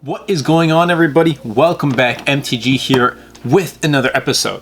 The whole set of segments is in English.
What is going on, everybody? Welcome back. MTG here with another episode.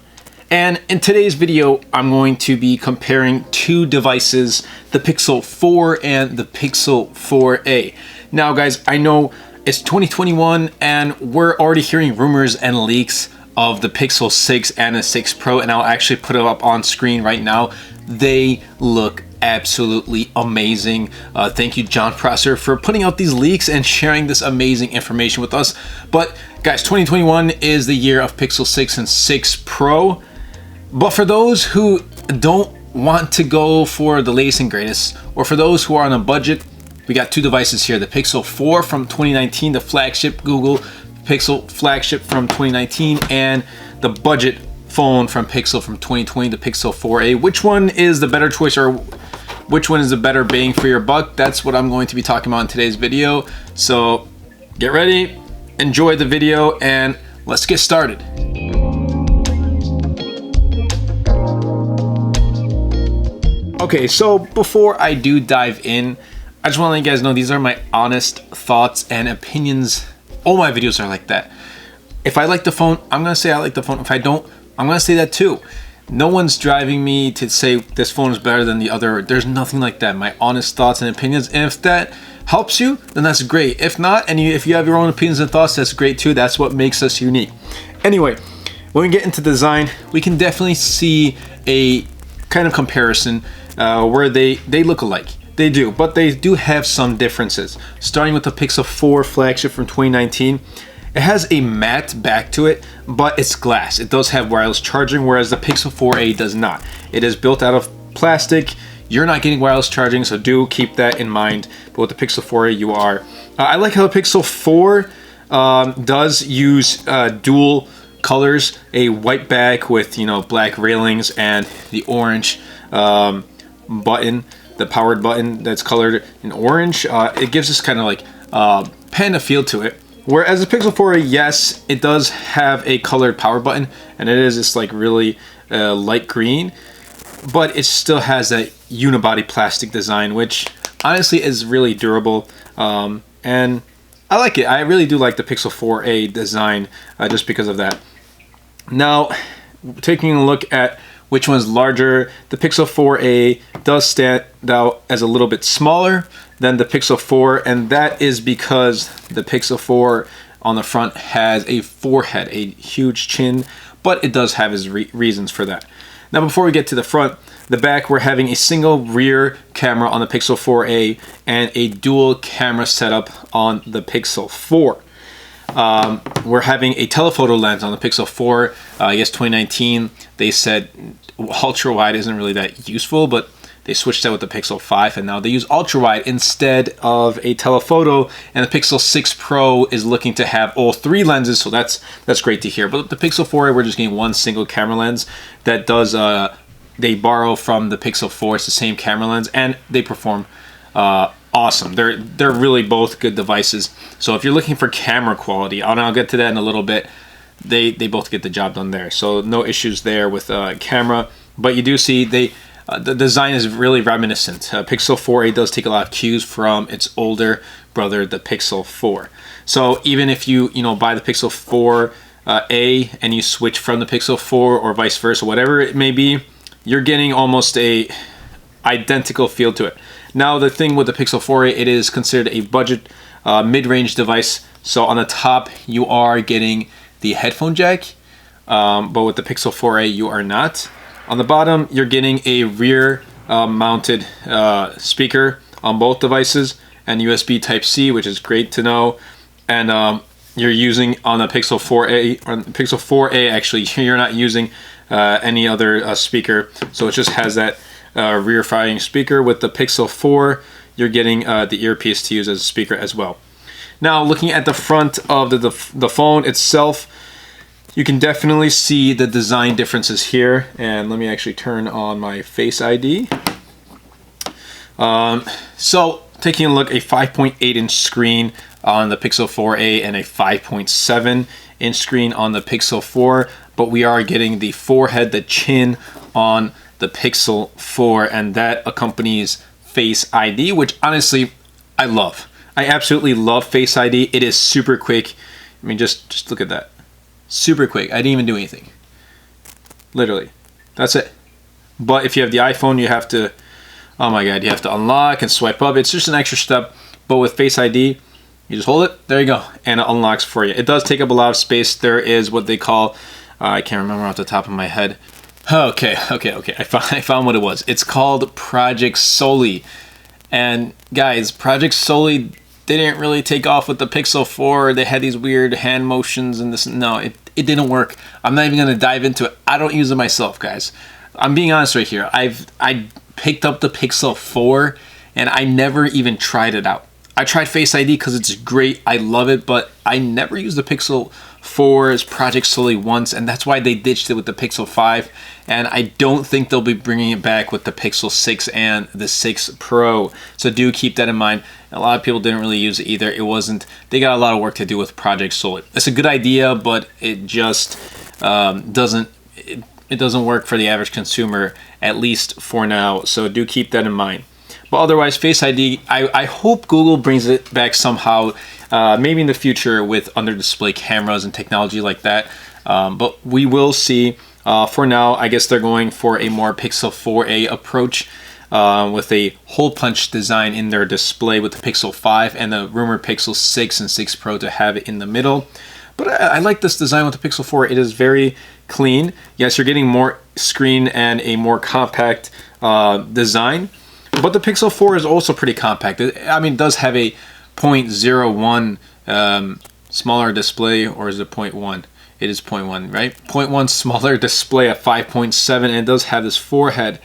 And in today's video, I'm going to be comparing two devices, the Pixel 4 and the Pixel 4a. Now, guys, I know it's 2021 and we're already hearing rumors and leaks of the Pixel 6 and the 6 Pro, and I'll actually put it up on screen right now. They look absolutely amazing. Thank you, John Prosser, for putting out these leaks and sharing this amazing information with us. But guys, 2021 is the year of Pixel 6 and 6 Pro. But for those who don't want to go for the latest and greatest, or for those who are on a budget, we got two devices here: the Pixel 4 from 2019, the flagship Google Pixel flagship from 2019, and the budget phone from Pixel from 2020, the Pixel 4a. Which one is the better choice, or which one is the better bang for your buck? That's what I'm going to be talking about in today's video. So get ready, enjoy the video, and let's get started. Okay, so before I do dive in, I just want to let you guys know these are my honest thoughts and opinions. All my videos are like that. If I like the phone, I'm going to say I like the phone. If I don't, I'm going to say that too. No one's driving me to say this phone is better than the other. There's nothing like that. My honest thoughts and opinions. And if that helps you, then that's great. If not, and if you have your own opinions and thoughts, that's great too. That's what makes us unique. Anyway, when we get into design, we can definitely see a kind of comparison where they look alike. They do, but they do have some differences. Starting with the Pixel 4 flagship from 2019. It has a matte back to it, but it's glass. It does have wireless charging, whereas the Pixel 4a does not. It is built out of plastic. You're not getting wireless charging, so do keep that in mind. But with the Pixel 4a, you are. I like how the Pixel 4 does use dual colors, a white back with black railings, and the orange button, the powered button that's colored in orange. It gives this kind of like panda feel to it. Whereas the Pixel 4a, yes, it does have a colored power button, and it is this like really light green, but it still has that unibody plastic design, which honestly is really durable, and I like it. I really do like the Pixel 4a design just because of that. Now, taking a look at which one's larger, the Pixel 4a does stand out as a little bit smaller than the Pixel 4, and that is because the Pixel 4 on the front has a forehead, a huge chin, but it does have its reasons for that. Now, before we get to the front, the back, we're having a single rear camera on the Pixel 4a and a dual camera setup on the Pixel 4. We're having a telephoto lens on the Pixel 4. I guess 2019, they said ultra wide isn't really that useful, but they switched that with the Pixel 5, and now they use ultra wide instead of a telephoto. And the Pixel 6 Pro is looking to have all three lenses, so that's great to hear. But the Pixel 4, we're just getting one single camera lens that does they borrow from the Pixel 4. It's the same camera lens, and they perform awesome. They're really both good devices. So if you're looking for camera quality, and I'll get to that in a little bit, they both get the job done there. So no issues there with camera. But you do see the design is really reminiscent. Pixel 4a does take a lot of cues from its older brother, the Pixel 4. So even if you buy the Pixel 4a and you switch from the Pixel 4 or vice versa, whatever it may be, you're getting almost a identical feel to it. Now, the thing with the Pixel 4a, it is considered a budget mid-range device. So on the top, you are getting the headphone jack, but with the Pixel 4a, you are not. On the bottom, you're getting a rear mounted speaker on both devices and USB Type-C, which is great to know. And you're using on the Pixel 4a, on the Pixel 4a actually, you're not using any other speaker, so it just has that rear firing speaker. With the Pixel 4, you're getting the earpiece to use as a speaker as well. Now, looking at the front of the phone itself, you can definitely see the design differences here. And let me actually turn on my Face ID. So taking a look, a 5.8-inch screen on the Pixel 4a and a 5.7-inch screen on the Pixel 4. But we are getting the forehead, the chin on the Pixel 4, and that accompanies Face ID, which honestly I love. I absolutely love Face ID. It is super quick. I mean, just look at that. Super quick. I didn't even do anything. Literally. That's it. But if you have the iPhone, you have to, oh my God, you have to unlock and swipe up. It's just an extra step. But with Face ID, you just hold it, there you go, and it unlocks for you. It does take up a lot of space. There is what they call, I can't remember off the top of my head. Okay. I found what it was. It's called Project Soli. And guys, Project Soli didn't really take off with the Pixel 4. They had these weird hand motions and this. No, it didn't work. I'm not even gonna dive into it. I don't use it myself, guys. I'm being honest right here. I picked up the Pixel 4 and I never even tried it out. I tried Face ID because it's great. I love it, but I never used the Pixel 4's Project Soli once, and that's why they ditched it with the Pixel 5. And I don't think they'll be bringing it back with the Pixel 6 and the 6 Pro. So do keep that in mind. A lot of people didn't really use it either. It wasn't. They got a lot of work to do with Project Soli. It's a good idea, but it just doesn't. It doesn't work for the average consumer, at least for now. So do keep that in mind. But otherwise, Face ID, I hope Google brings it back somehow, maybe in the future with under-display cameras and technology like that. But we will see. For now, I guess they're going for a more Pixel 4a approach with a hole punch design in their display with the Pixel 5 and the rumored Pixel 6 and 6 Pro to have it in the middle. But I like this design with the Pixel 4. It is very clean. Yes, you're getting more screen and a more compact design. But the Pixel 4 is also pretty compact. I mean, it does have a 0.01 smaller display, or is it 0.1? It is 0.1, right? 0.1 smaller display at 5.7, and it does have this forehead,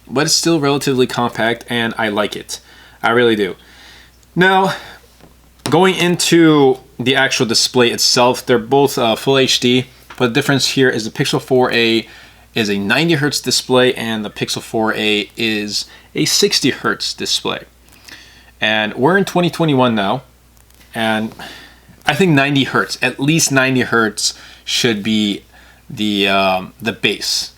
but it's still relatively compact, and I like it. I really do. Now, going into the actual display itself, they're both full HD, but the difference here is the Pixel 4a is a 90 Hertz display and the Pixel 4a is a 60 Hertz display. And we're in 2021 now, and I think 90 Hertz, at least 90 Hertz should be the base,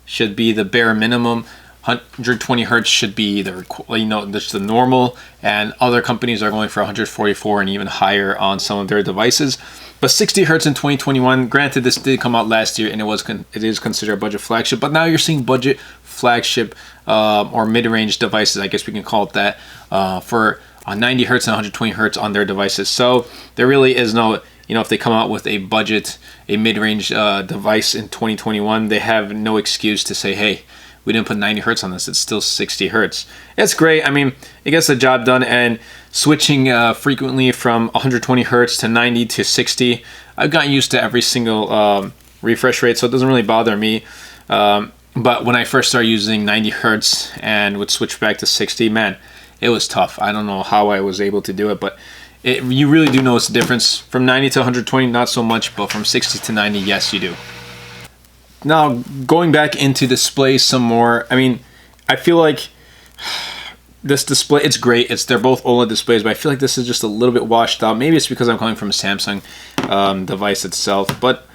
should be the bare minimum. 120 Hertz should be just the normal, and other companies are going for 144 and even higher on some of their devices. But 60 Hertz in 2021, granted this did come out last year and it is considered a budget flagship, but now you're seeing budget flagship or mid-range devices, I guess we can call it that, for 90 Hertz and 120 Hertz on their devices. So there really is no, if they come out with a budget, a mid-range device in 2021, they have no excuse to say, hey, we didn't put 90 Hertz on this, it's still 60 Hertz. It's great. I mean, it gets the job done, and switching frequently from 120 Hertz to 90 to 60, I've gotten used to every single refresh rate, so it doesn't really bother me. But when I first started using 90 Hertz and would switch back to 60, man, it was tough. I don't know how I was able to do it, but you really do notice the difference. From 90 to 120, not so much, but from 60 to 90, yes, you do. Now, going back into display some more, I mean, I feel like this display, it's great. They're both OLED displays, but I feel like this is just a little bit washed out. Maybe it's because I'm coming from a Samsung device itself. But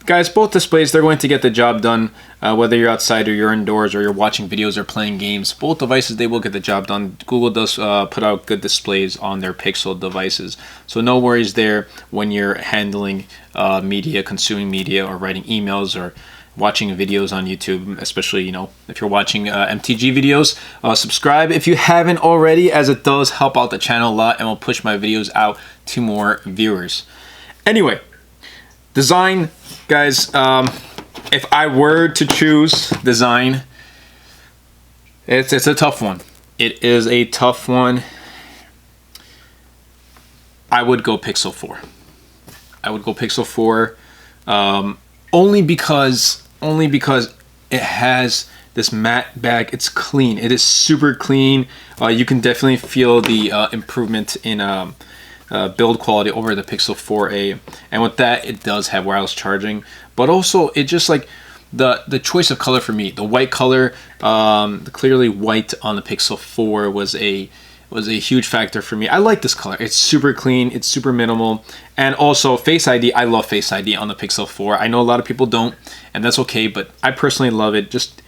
guys, both displays, they're going to get the job done. Whether you're outside or you're indoors or you're watching videos or playing games, both devices, they will get the job done. Google does put out good displays on their Pixel devices. So no worries there when you're handling media, consuming media, or writing emails or watching videos on YouTube, especially, if you're watching MTG videos. Subscribe if you haven't already, as it does help out the channel a lot and will push my videos out to more viewers. Anyway, design, guys, if I were to choose design, it's a tough one. It is a tough one. I would go Pixel 4. I would go Pixel 4 only because it has this matte back. It's clean. It is super clean. You can definitely feel the improvement in build quality over the Pixel 4a, and with that, it does have wireless charging. But also, it just like the choice of color for me, the white color, the clearly white on the Pixel 4 was a huge factor for me. I like this color. It's super clean. It's super minimal. And also Face ID. I love Face ID on the Pixel 4. I know a lot of people don't, and that's okay, but I personally love it. Just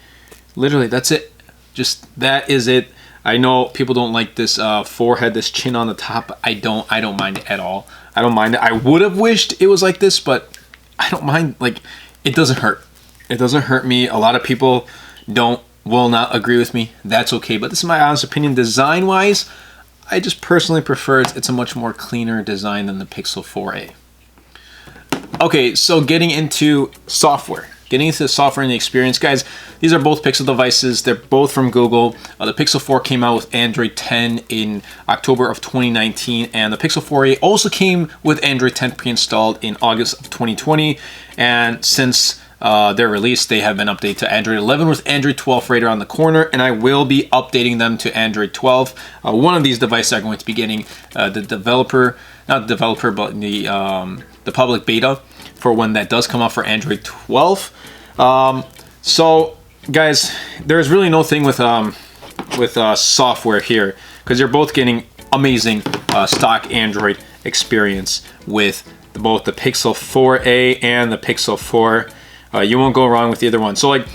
literally, that's it. Just that is it. I know people don't like this forehead, this chin on the top. I don't mind it at all. I don't mind it. I would have wished it was like this, but I don't mind. Like, it doesn't hurt. It doesn't hurt me. A lot of people will not agree with me. That's okay. But this is my honest opinion. Design wise, I just personally prefer it's a much more cleaner design than the Pixel 4a. Okay, so getting into software. Getting into the software and the experience, guys, these are both Pixel devices. They're both from Google. The Pixel 4 came out with Android 10 in October of 2019, and the Pixel 4a also came with Android 10 pre-installed in August of 2020. And since their release, they have been updated to Android 11 with Android 12 right around the corner, and I will be updating them to Android 12. One of these devices are going to be getting the public beta for when that does come out for Android 12. So guys, there's really no thing with software here, because you're both getting amazing stock Android experience with both the Pixel 4a and the Pixel 4. You won't go wrong with either one. So like,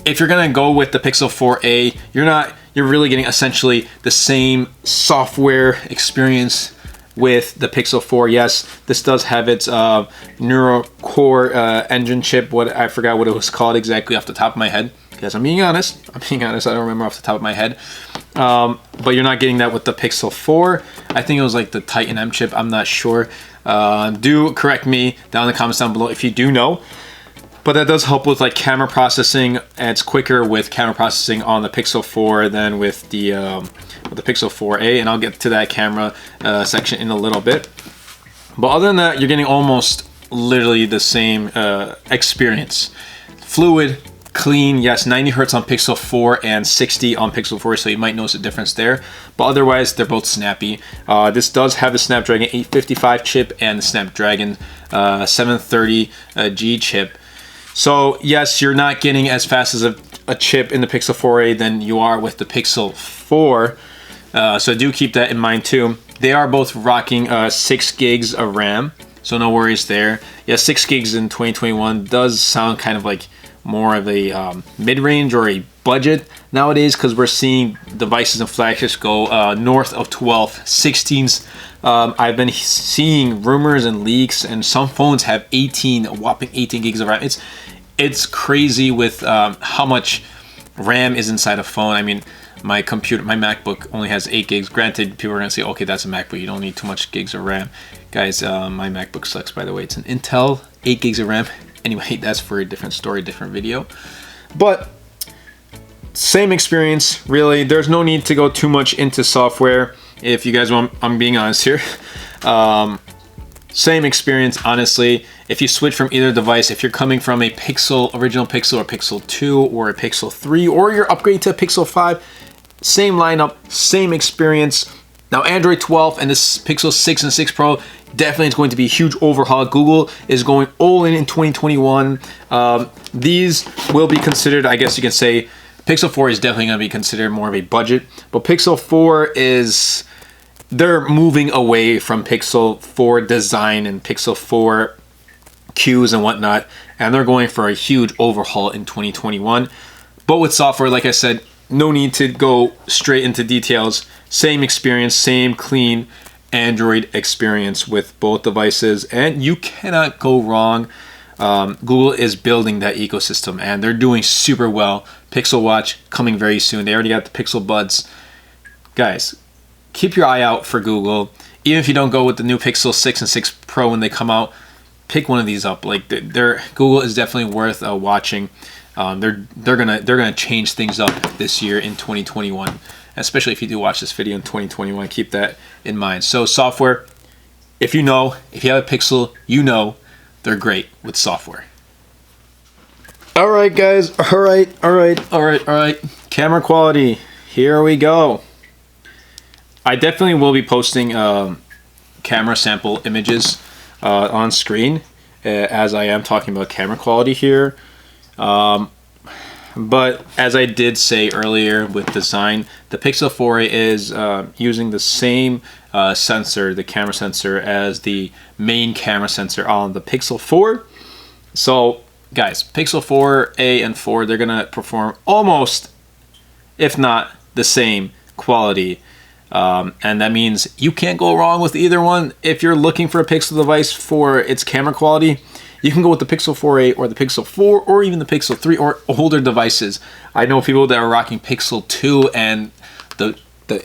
if you're gonna go with the Pixel 4a, you're really getting essentially the same software experience with the Pixel 4. Yes, this does have its neural core engine chip. I forgot what it was called exactly off the top of my head, because I'm being honest, I don't remember off the top of my head. But you're not getting that with the Pixel 4. I think it was like the Titan M chip, I'm not sure. Do correct me down in the comments down below if you do know. But that does help with like camera processing, and it's quicker with camera processing on the Pixel 4 than with the Pixel 4a, and I'll get to that camera section in a little bit. But other than that, you're getting almost literally the same experience. Fluid, clean, yes, 90 Hertz on Pixel 4 and 60 on Pixel 4, so you might notice a difference there. But otherwise, they're both snappy. This does have the Snapdragon 855 chip and the Snapdragon 730G chip. So yes, you're not getting as fast as a chip in the Pixel 4a than you are with the Pixel 4. So do keep that in mind too. They are both rocking 6 gigs of RAM, so no worries there. Yeah, 6 gigs in 2021 does sound kind of like more of a mid-range or a budget nowadays, because we're seeing devices and flagships go north of 12, 16s. I've been seeing rumors and leaks, and some phones have a whopping 18 gigs of RAM. It's crazy with how much RAM is inside a phone. I mean, my MacBook only has 8 gigs. Granted, people are gonna say, okay, that's a MacBook, you don't need too much gigs of RAM. Guys, my MacBook sucks, by the way. It's an Intel, 8 gigs of RAM. Anyway, that's for a different story, different video. But same experience, really. There's no need to go too much into software. If you guys want, I'm being honest here. Same experience, honestly. If you switch from either device, if you're coming from a original Pixel or Pixel 2 or a Pixel 3, or you're upgrading to a Pixel 5, same lineup, same experience. Now, Android 12 and this Pixel 6 and 6 Pro definitely is going to be a huge overhaul. Google is going all in 2021. These will be considered, I guess you can say, Pixel 4 is definitely going to be considered more of a budget, but Pixel 4 they're moving away from Pixel 4 design and Pixel 4 cues and whatnot, and they're going for a huge overhaul in 2021. But with software, like I said, no need to go straight into details. Same experience, same clean Android experience with both devices, and you cannot go wrong. Google is building that ecosystem, and they're doing super well. Pixel Watch coming very soon. They already got the Pixel Buds. Guys, keep your eye out for Google. Even if you don't go with the new Pixel 6 and 6 Pro when they come out, pick one of these up. Like, Google is definitely worth watching. They're gonna change things up this year in 2021, especially if you do watch this video in 2021. Keep that in mind. So software, if you have a Pixel, they're great with software. All right, guys. All right. Camera quality. Here we go. I definitely will be posting camera sample images on screen as I am talking about camera quality here. But as I did say earlier with design, the Pixel 4 is using the same sensor, the camera sensor, as the main camera sensor on the Pixel 4. So guys, Pixel 4a and 4, they're gonna perform almost, if not the same quality. And that means you can't go wrong with either one. If you're looking for a Pixel device for its camera quality, you can go with the Pixel 4a or the Pixel 4 or even the Pixel 3 or older devices. I know people that are rocking Pixel 2, and the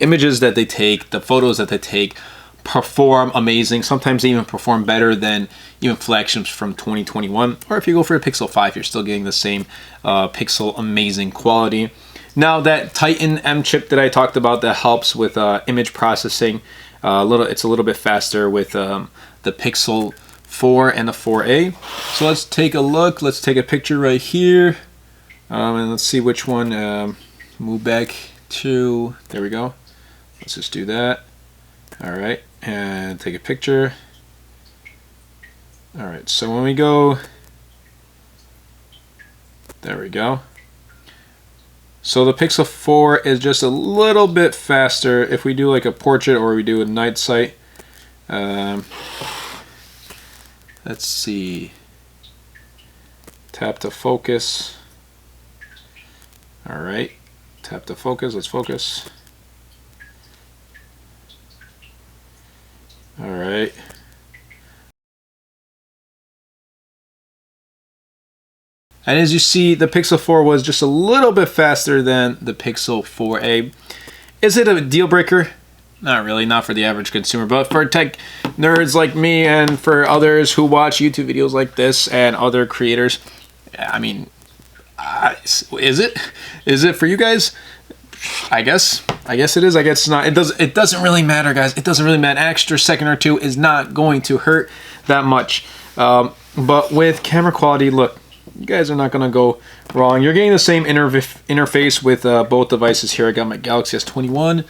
images that they take, the photos that they take, perform amazing. Sometimes they even perform better than even flagships from 2021. Or if you go for a Pixel 5, you're still getting the same Pixel amazing quality. Now that Titan M chip that I talked about that helps with image processing, it's a little bit faster with the Pixel 4 and the 4a. So let's take a look. Let's take a picture right here, and let's see which one. Move back to, there we go. Let's just do that. All right, and take a picture. All right, so when we go, there we go. So the Pixel 4 is just a little bit faster if we do like a portrait or we do a night sight. Let's see. Tap to focus. All right, tap to focus. Let's focus. All right. And as you see, the Pixel 4 was just a little bit faster than the Pixel 4a. Is it a deal breaker? Not really, not for the average consumer, but for tech nerds like me and for others who watch YouTube videos like this and other creators, I mean, is it? Is it for you guys? I guess it is. I guess it's not. It doesn't really matter, guys. It doesn't really matter. An extra second or two is not going to hurt that much. But with camera quality, look, you guys are not going to go wrong. You're getting the same interface with both devices here. I got my Galaxy S21.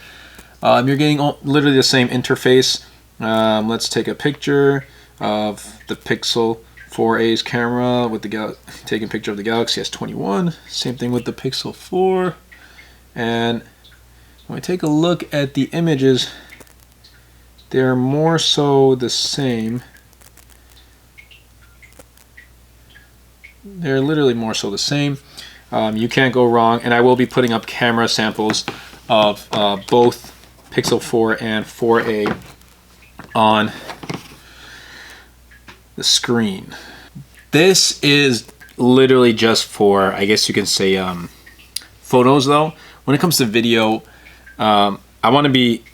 You're getting literally the same interface. Let's take a picture of the Pixel 4a's camera with taking a picture of the Galaxy S21. Same thing with the Pixel 4. And when we take a look at the images, they're more so the same. They're literally more so the same. You can't go wrong, and I will be putting up camera samples of both Pixel 4 and 4a on the screen. This is literally just for, I guess you can say, photos though. When it comes to video, I want to be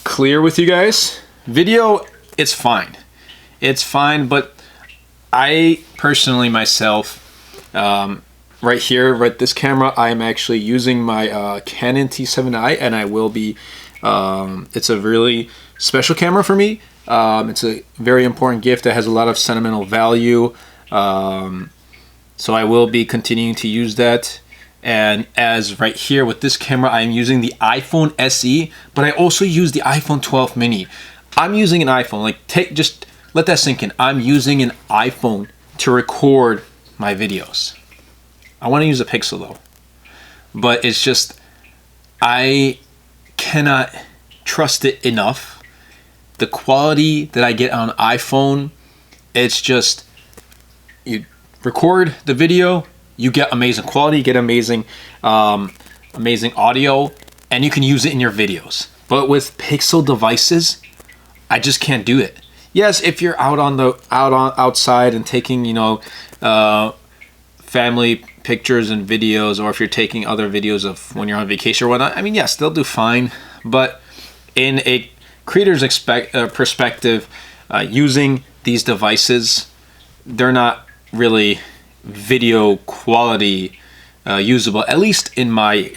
clear with you guys. Video, it's fine. It's fine, but I personally myself, right here, right this camera, I'm actually using my Canon T7i, and I will be, it's a really special camera for me. It's a very important gift that has a lot of sentimental value. So I will be continuing to use that. And as right here with this camera, I'm using the iPhone SE, but I also use the iPhone 12 mini. I'm using an iPhone, like just let that sink in. I'm using an iPhone to record my videos. I want to use a Pixel though, but it's just, I cannot trust it enough. The quality that I get on iPhone, it's just, you record the video, you get amazing quality, you get amazing audio, and you can use it in your videos. But with Pixel devices, I just can't do it. Yes, if you're outside and taking, you know, family pictures and videos, or if you're taking other videos of when you're on vacation or whatnot, I mean, yes, they'll do fine. But in a creator's perspective, using these devices, they're not really video quality usable, at least in my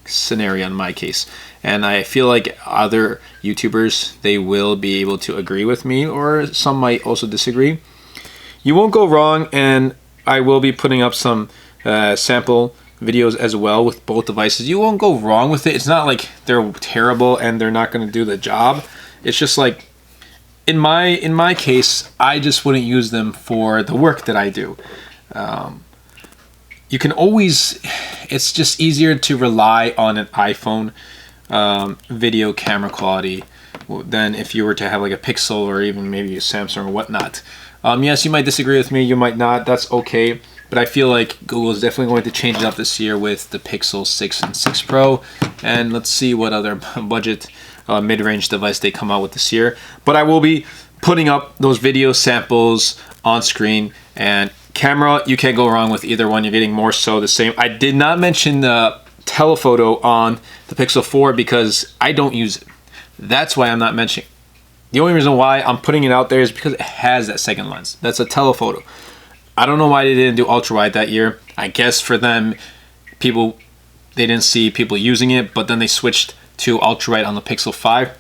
scenario, in my case. And I feel like other YouTubers, they will be able to agree with me, or some might also disagree. You won't go wrong, and I will be putting up some sample videos as well with both devices. You won't go wrong with it. It's not like they're terrible and they're not going to do the job. It's just like, in my case, I just wouldn't use them for the work that I do. You can always, it's just easier to rely on an iPhone video camera quality than if you were to have like a Pixel or even maybe a Samsung or whatnot. Yes, you might disagree with me, you might not, that's okay. but I feel like Google is definitely going to change it up this year with the Pixel 6 and 6 Pro, and let's see what other budget mid-range device they come out with this year. But I will be putting up those video samples on screen, and camera, you can't go wrong with either one. You're getting more so the same. I did not mention the telephoto on the Pixel 4 because I don't use it. That's why I'm not mentioning. The only reason why I'm putting it out there is because it has that second lens. That's a telephoto. I don't know why they didn't do ultra wide that year. I guess for them, they didn't see people using it, but then they switched to ultra wide on the Pixel 5.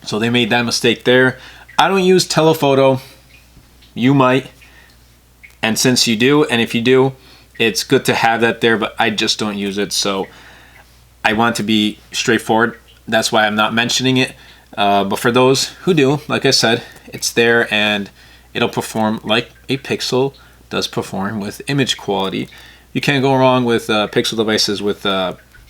So they made that mistake there. I don't use telephoto. You might. And since you do, and if you do, it's good to have that there, but I just don't use it. So I want to be straightforward. That's why I'm not mentioning it. But for those who do, like I said, it's there and it'll perform like a Pixel does perform with image quality. You can't go wrong with Pixel devices with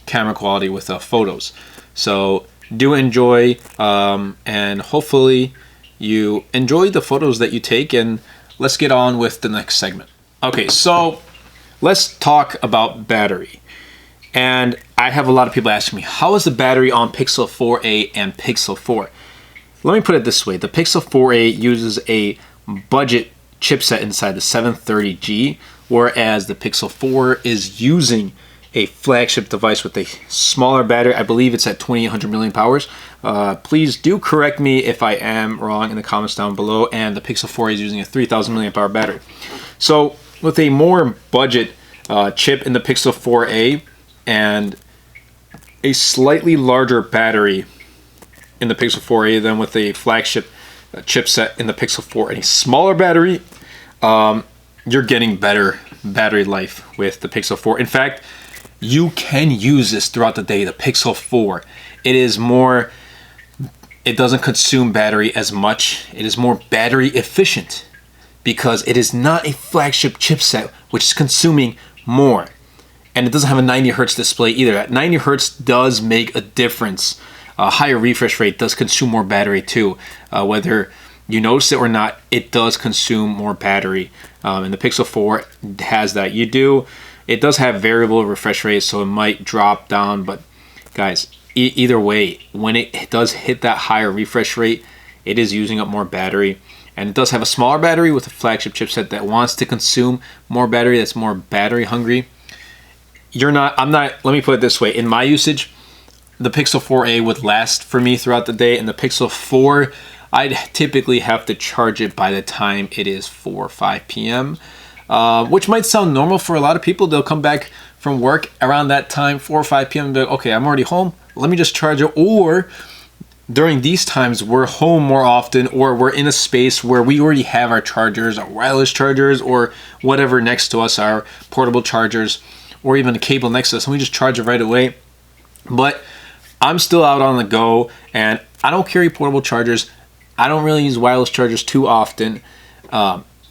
camera quality with photos. So do enjoy, and hopefully you enjoy the photos that you take, and let's get on with the next segment. Okay, so let's talk about battery. And I have a lot of people asking me, how is the battery on Pixel 4a and Pixel 4? Let me put it this way. The Pixel 4a uses a budget chipset inside the 730G, whereas the Pixel 4 is using a flagship device with a smaller battery. I believe it's at 2800 milliamp hours. Please do correct me if I am wrong in the comments down below. And the Pixel 4 is using a 3000 milliamp hour battery. So with a more budget chip in the Pixel 4a and a slightly larger battery in the Pixel 4a than with a flagship chipset in the Pixel 4 and a smaller battery, you're getting better battery life with the Pixel 4. In fact, you can use this throughout the day. The Pixel 4, it doesn't consume battery as much. It is more battery efficient because it is not a flagship chipset which is consuming more. And it doesn't have a 90 hertz display either. That 90 hertz does make a difference. A higher refresh rate does consume more battery too. Whether you notice it or not, it does consume more battery. And the Pixel 4 has that. It does have variable refresh rate, so it might drop down. But guys, either way, when it does hit that higher refresh rate, it is using up more battery. And it does have a smaller battery with a flagship chipset that wants to consume more battery, that's more battery hungry. Let me put it this way. In my usage, the Pixel 4a would last for me throughout the day, and the Pixel 4, I'd typically have to charge it by the time it is 4 or 5 p.m., which might sound normal for a lot of people. They'll come back from work around that time, 4 or 5 p.m., and be like, okay, I'm already home. Let me just charge it. Or during these times, we're home more often, or we're in a space where we already have our chargers, our wireless chargers, or whatever next to us, our portable chargers, or even a cable next to us, and we just charge it right away. But I'm still out on the go, and I don't carry portable chargers. I don't really use wireless chargers too often.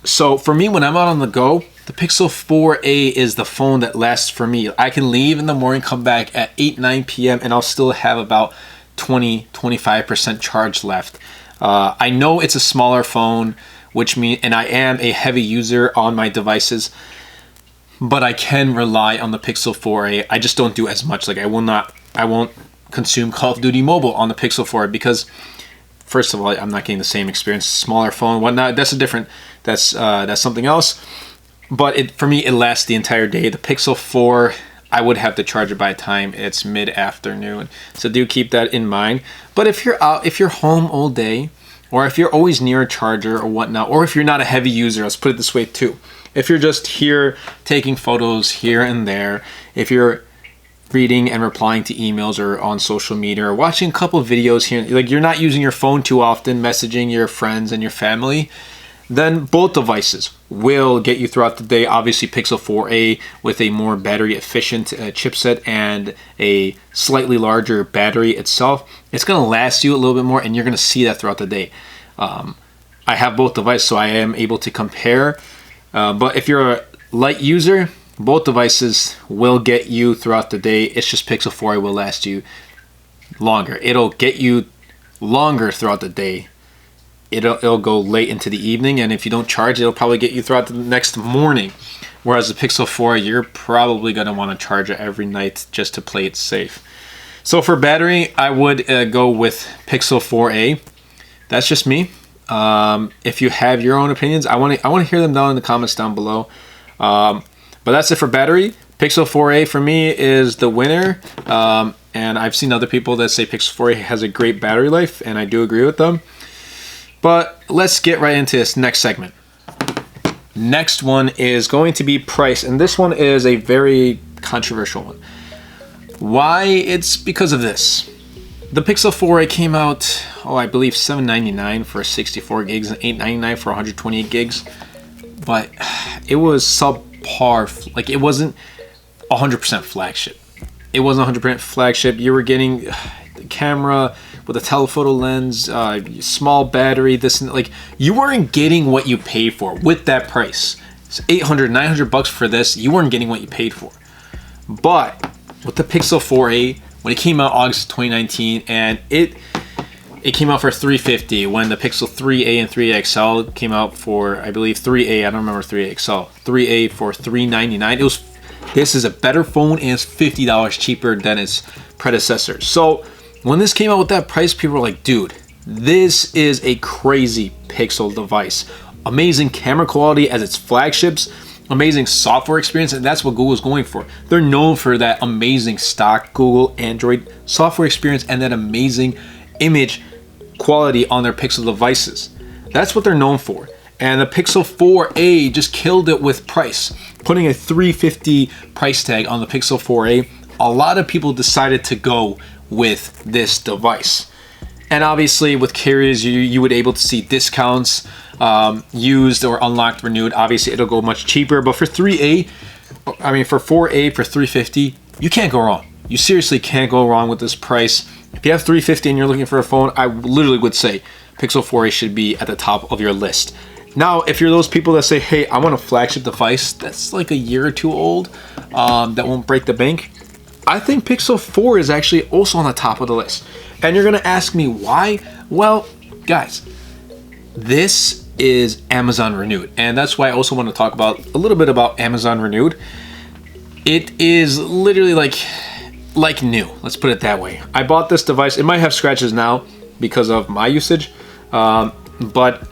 So for me, when I'm out on the go, the Pixel 4a is the phone that lasts for me. I can leave in the morning, come back at 8, 9 p.m., and I'll still have about 20-25% charge left. I know it's a smaller phone, and I am a heavy user on my devices, but I can rely on the Pixel 4a. I just don't do as much. Like I won't consume Call of Duty Mobile on the Pixel 4 because, first of all, I'm not getting the same experience. Smaller phone, whatnot. That's something else. But for me, it lasts the entire day. The Pixel 4, I would have to charge it by the time it's mid-afternoon. So do keep that in mind. But if you're home all day, or if you're always near a charger or whatnot, or if you're not a heavy user, let's put it this way too. If you're just here taking photos here and there, if you're reading and replying to emails or on social media or watching a couple of videos here, like you're not using your phone too often, messaging your friends and your family, then both devices will get you throughout the day. Obviously, Pixel 4a with a more battery efficient chipset and a slightly larger battery itself, it's going to last you a little bit more, and you're going to see that throughout the day. I have both devices, so I am able to compare. But if you're a light user, both devices will get you throughout the day. It's just Pixel 4a will last you longer. It'll get you longer throughout the day. It'll go late into the evening, and if you don't charge, it'll probably get you throughout the next morning. Whereas the Pixel 4, you're probably going to want to charge it every night just to play it safe. So for battery, I would go with Pixel 4a. That's just me. If you have your own opinions, I want to hear them down in the comments down below. But that's it for battery. Pixel 4a for me is the winner. And I've seen other people that say Pixel 4a has a great battery life, and I do agree with them. But let's get right into this next segment. Next one is going to be price, and this one is a very controversial one. Why? It's because of this. The Pixel 4a came out, I believe $799 for 64 gigs and $899 for 128 gigs. But it was subpar, like it wasn't 100% flagship. It wasn't 100% flagship. You were getting the camera with a telephoto lens, small battery, this and like you weren't getting what you paid for with that price. It's $800, $900 for this. You weren't getting what you paid for. But with the Pixel 4a, when it came out August 2019, and it came out for $350 when the Pixel 3a and 3a XL came out for, I believe 3a, I don't remember 3a XL, 3a for $399. This is a better phone and it's $50 cheaper than its predecessor. So when this came out with that price, people were like, dude, this is a crazy Pixel device. Amazing camera quality as its flagships, amazing software experience, and that's what Google's going for. They're known for that amazing stock Google Android software experience and that amazing image quality on their Pixel devices. That's what they're known for. And the Pixel 4a just killed it with price. Putting a $350 price tag on the Pixel 4a, a lot of people decided to go with this device. And obviously with carriers, you would able to see discounts, used or unlocked, renewed. Obviously it'll go much cheaper, but for 4a for $350, you can't go wrong. You seriously can't go wrong with this price. If you have $350 and you're looking for a phone, I literally would say Pixel 4a should be at the top of your list. Now, if you're those people that say, hey, I want a flagship device that's like a year or two old, that won't break the bank, I think Pixel 4 is actually also on the top of the list. And you're gonna ask me why? Well, guys, this is Amazon Renewed. And that's why I also want to talk about a little bit about Amazon Renewed. It is literally like new, let's put it that way. I bought this device. It might have scratches now because of my usage, but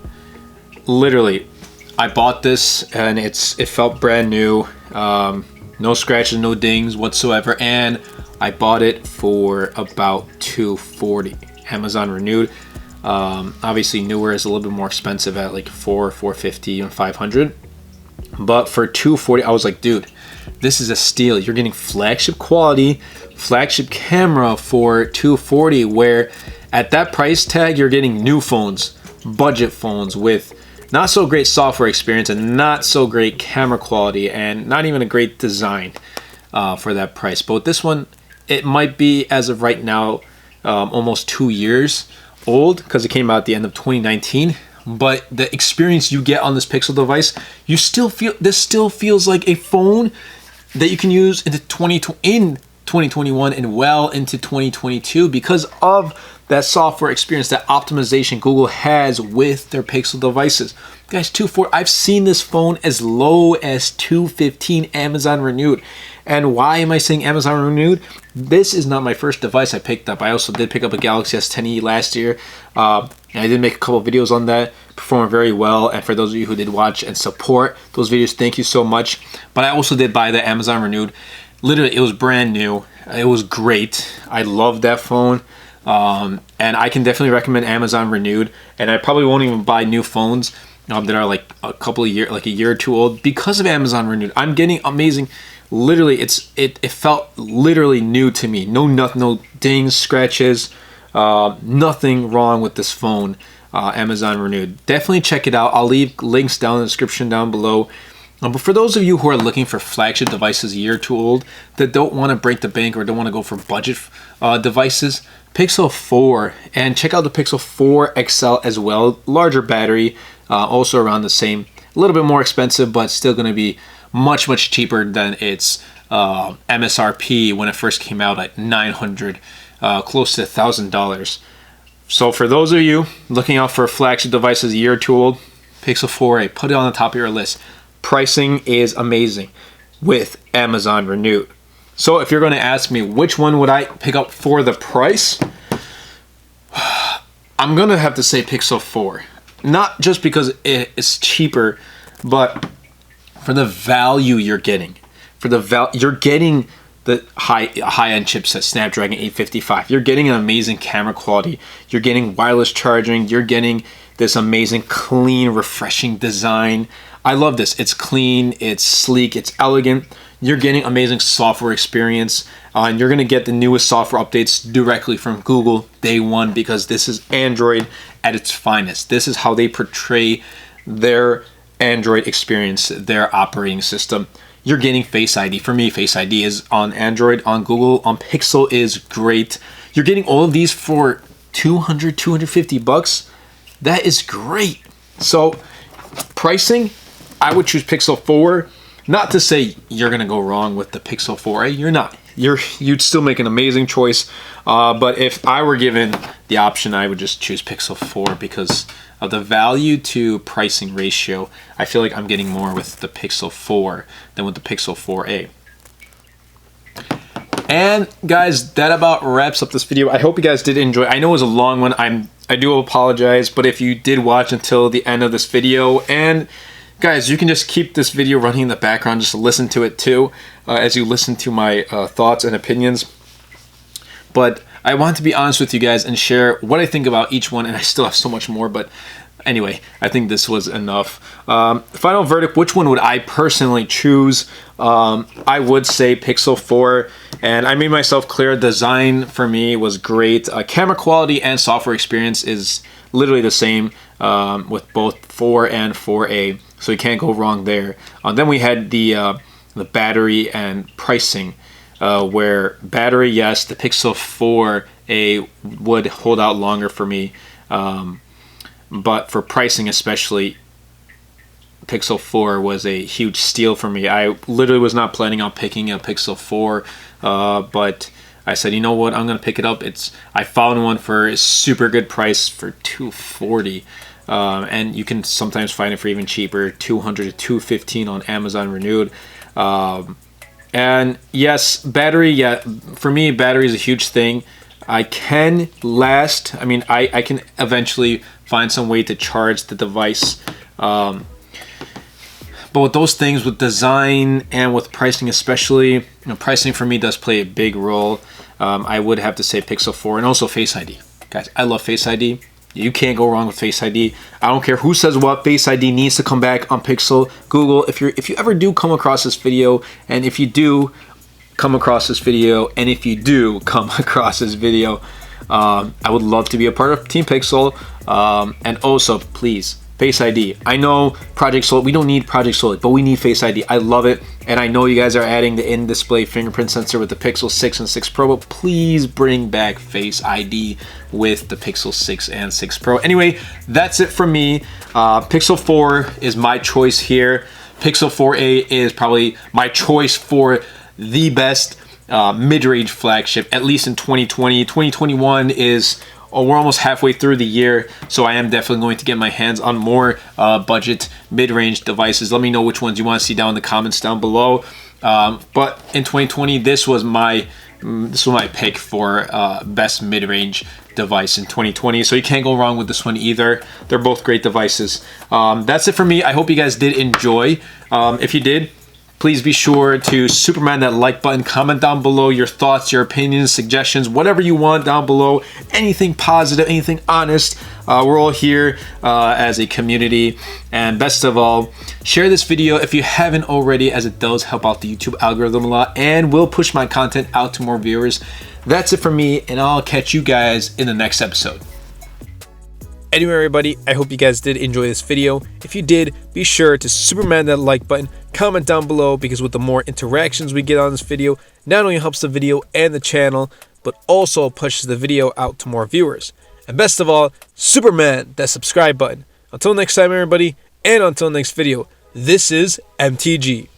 literally I bought this and it felt brand new. No scratches, no dings whatsoever, and I bought it for about $240. Amazon Renewed. Obviously newer is a little bit more expensive at like $450 and $500, but for $240 I was like, dude, this is a steal. You're getting flagship quality, flagship camera for $240, where at that price tag you're getting new phones, budget phones with not so great software experience and not so great camera quality and not even a great design for that price. But with this one, it might be, as of right now, almost 2 years old because it came out at the end of 2019. But the experience you get on this Pixel device, this still feels like a phone that you can use in 2021 and well into 2022 because of that software experience, that optimization Google has with their Pixel devices. Guys, I've seen this phone as low as $215 Amazon Renewed. And why am I saying Amazon Renewed? This is not my first device I picked up. I also did pick up a Galaxy S10e last year. And I did make a couple videos on that, performed very well. And for those of you who did watch and support those videos, thank you so much. But I also did buy the Amazon Renewed. Literally, it was brand new. It was great. I love that phone. And I can definitely recommend Amazon Renewed. And I probably won't even buy new phones that are like a year or two old because of Amazon Renewed. I'm getting amazing. Literally, it felt literally new to me. No dings, scratches, nothing wrong with this phone. Amazon Renewed. Definitely check it out. I'll leave links down in the description down below. But for those of you who are looking for flagship devices a year or two old that don't want to break the bank or don't want to go for budget devices, Pixel 4, and check out the Pixel 4 XL as well. Larger battery, also around the same, a little bit more expensive, but still going to be much cheaper than its MSRP when it first came out at $900, close to $1,000. So for those of you looking out for flagship devices a year or two old, Pixel 4a, put it on the top of your list. pricing is amazing with Amazon Renewed. So if you're going to ask me which one would I pick up for the price, I'm going to have to say Pixel 4. Not just because it's cheaper, but for the value you're getting. You're getting the high-end chipset, Snapdragon 855. You're getting an amazing camera quality. You're getting wireless charging. You're getting this amazing, clean, refreshing design. I love this. It's clean, it's sleek, it's elegant. You're getting amazing software experience, and you're going to get the newest software updates directly from Google day one, because this is Android at its finest. This is how they portray their Android experience, their operating system. You're getting Face ID. For me, Face ID is on Android, on Google, on Pixel is great. You're getting all of these for $200, $250. That is great. So pricing, I would choose Pixel 4. Not to say you're gonna go wrong with the Pixel 4a. You're not. You'd still make an amazing choice. But if I were given the option, I would just choose Pixel 4 because of the value to pricing ratio. I feel like I'm getting more with the Pixel 4 than with the Pixel 4a. And guys, that about wraps up this video. I hope you guys did enjoy. I know it was a long one. I do apologize, but if you did watch until the end of this video, and guys, you can just keep this video running in the background, just listen to it too, as you listen to my thoughts and opinions. But I want to be honest with you guys and share what I think about each one, and I still have so much more, but anyway, I think this was enough. Final verdict, which one would I personally choose? I would say Pixel 4, and I made myself clear. Design for me was great. Camera quality and software experience is literally the same with both 4 and 4a, so you can't go wrong there. Then we had the battery and pricing, where battery, yes, the Pixel 4a would hold out longer for me, but for pricing especially, Pixel 4 was a huge steal for me. I literally was not planning on picking a Pixel 4, but I said, you know what, I'm gonna pick it up. I found one for a super good price for $240, and you can sometimes find it for even cheaper, $200 to $215 on Amazon Renewed. And yes, battery, yeah, for me, battery is a huge thing. I can last. I mean, I can eventually find some way to charge the device. But with those things, with design and with pricing especially, pricing for me does play a big role. I would have to say Pixel 4, and also Face ID. Guys, I love Face ID. You can't go wrong with Face ID. I don't care who says what, Face ID needs to come back on Pixel. Google, if you ever do come across this video, and if you do come across this video, I would love to be a part of Team Pixel. And also, please, Face ID. I know Project Solid, we don't need Project Solid, but we need Face ID. I love it, and I know you guys are adding the in-display fingerprint sensor with the Pixel 6 and 6 Pro, but please bring back Face ID with the Pixel 6 and 6 Pro. Anyway, that's it from me. Pixel 4 is my choice here. Pixel 4a is probably my choice for the best mid-range flagship, at least in 2020. 2021 is... we're almost halfway through the year, so I am definitely going to get my hands on more budget mid-range devices. Let me know which ones you want to see down in the comments down below. But in 2020, this was my pick for best mid-range device in 2020. So you can't go wrong with this one either. They're both great devices. That's it for me. I hope you guys did enjoy. If you did, please be sure to Superman that like button, comment down below your thoughts, your opinions, suggestions, whatever you want down below, anything positive, anything honest. We're all here as a community. And best of all, share this video if you haven't already, as it does help out the YouTube algorithm a lot and will push my content out to more viewers. That's it for me, and I'll catch you guys in the next episode. Anyway, everybody, I hope you guys did enjoy this video. If you did, be sure to Superman that like button, comment down below, because with the more interactions we get on this video, not only helps the video and the channel, but also pushes the video out to more viewers. And best of all, Superman that subscribe button. Until next time, everybody, and until next video, this is MTG.